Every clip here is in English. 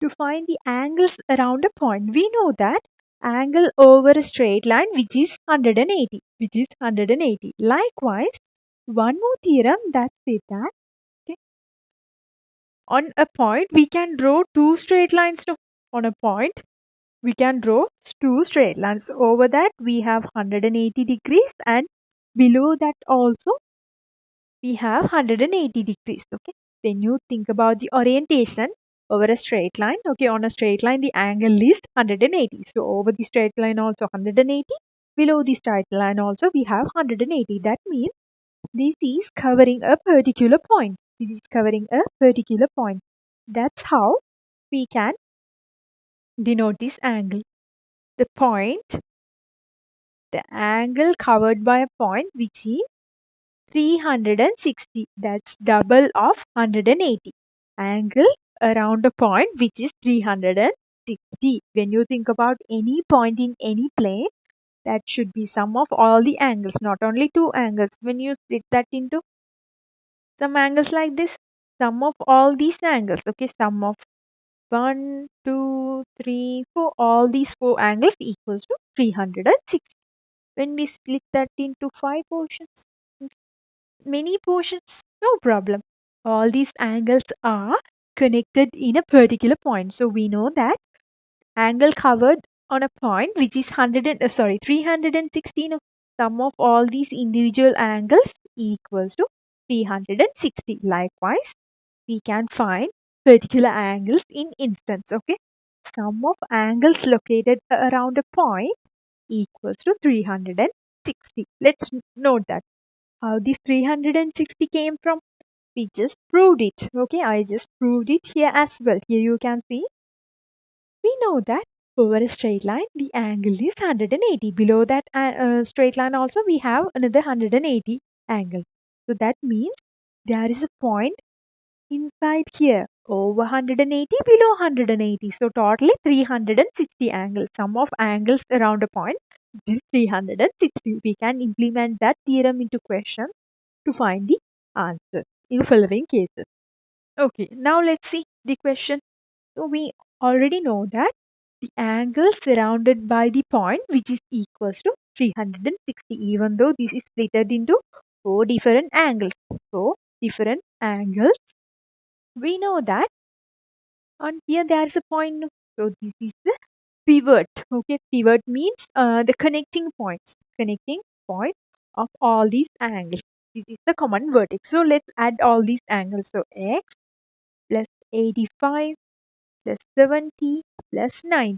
To find the angles around a point, we know that angle over a straight line which is 180, Likewise, one more theorem that says that, okay, on a point we can draw two straight lines. On a point we can draw two straight lines. Over that we have 180 degrees, and below that also we have 180 degrees. Okay, when you think about the orientation over a straight line, okay, on a straight line the angle is 180, so over the straight line also 180, below the straight line also we have 180. That means this is covering a particular point. That's how we can denote this angle. The angle covered by a point which is 360, that's double of 180. Angle around a point which is 360. When you think about any point in any plane, that should be sum of all the angles, not only two angles. When you split that into some angles like this, sum of all these angles, okay, sum of 1, 2, 3, 4, all these four angles equals to 360. When we split that into 5 portions, many portions, no problem. All these angles are connected in a particular point. So we know that angle covered on a point which is 316, sum of all these individual angles equals to 360. Likewise, we can find particular angles in instance. Okay, sum of angles located around a point equals to 360. Let's note that how this 360 came from. We just proved it. Okay, I just proved it here as well. Here you can see, we know that over a straight line the angle is 180. Below that straight line also we have another 180 angle. So that means there is a point inside here over 180, below 180. So totally 360 angles. Sum of angles around a point is 360. We can implement that theorem into question to find the answer in following cases. Okay, now let's see the question. So we already know that the angle surrounded by the point which is equals to 360, even though this is split into four different angles. So different angles, we know that on here there is a point. So this is the pivot. Okay, pivot means the connecting point of all these angles. This is the common vertex. So let's add all these angles. So x plus 85 plus 70 plus 90.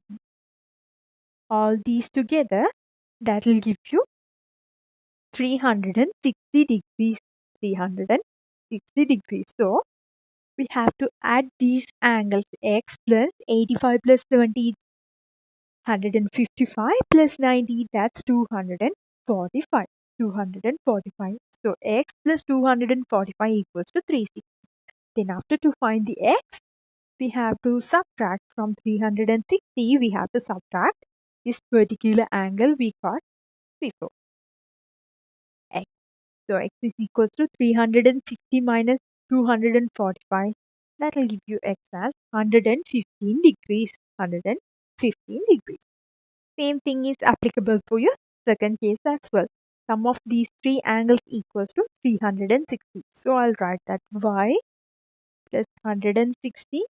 All these together, that will give you 360 degrees. 360 degrees. So we have to add these angles. X plus 85 plus 70, 155 plus 90, that's 245. 245. So x plus 245 equals to 360. Then after, to find the x, we have to subtract from 360. We have to subtract this particular angle we got before. X. So x is equals to 360 minus 245. That will give you x as 115 degrees. 115 degrees. Same thing is applicable for your second case as well. Sum of these three angles equals to 360. So I'll write that y plus 160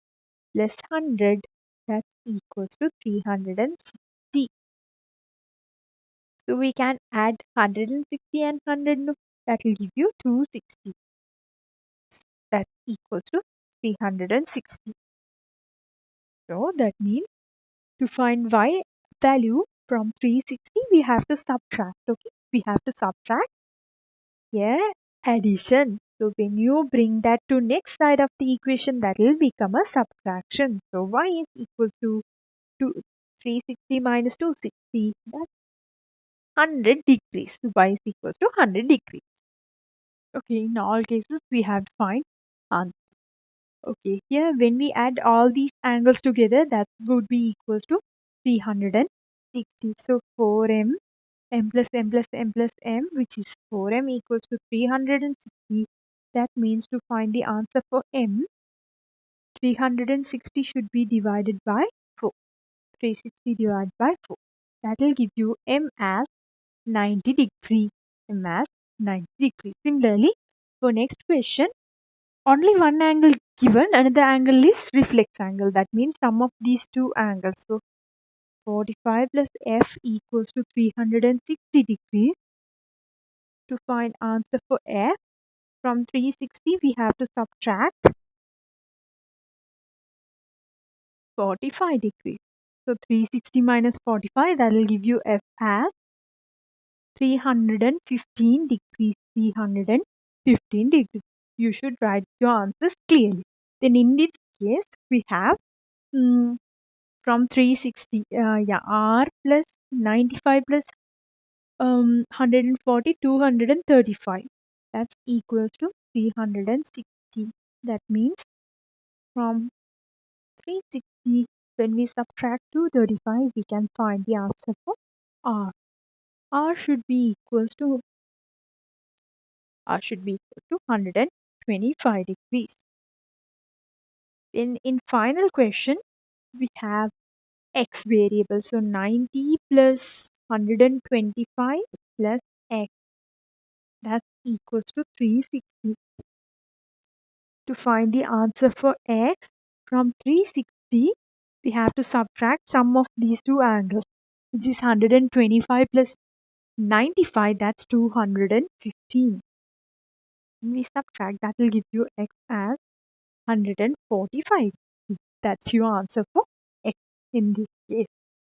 plus 100, that's equals to 360. So we can add 160 and 100. That will give you 260. That's equals to 360. So that means to find y value from 360, we have to subtract. Okay, we have to subtract here addition. So when you bring that to next side of the equation, that will become a subtraction. So y is equal to 360 minus 260. That's 100 degrees. Y is equals to 100 degrees. Okay, in all cases we have to find answer. Okay, here when we add all these angles together, that would be equals to 360. So 4m, m plus m plus m plus m, which is 4m equals to 360. That means to find the answer for m, 360 should be divided by 4. 360 divided by 4. That will give you M as 90 degree. M as 90 degree. Similarly, for next question, only one angle given, another angle is reflex angle. That means sum of these two angles. So 45 plus F equals to 360 degrees. To find answer for F, from 360 we have to subtract 45 degrees. So 360 minus 45, that will give you F as 315 degrees. 315 degrees. You should write your answers clearly. Then in this case, we have from 360, R plus 95 plus 140, 235. That's equals to 360. That means from 360, when we subtract 235, we can find the answer for R. R should be equals to 125 degrees. Then in final question, we have x variable. So 90 plus 125 plus x, that's equals to 360. To find the answer for x, from 360 we have to subtract sum of these two angles, which is 125 plus 95, that's 215. When we subtract, that will give you x as 145. That's your answer for x in this case.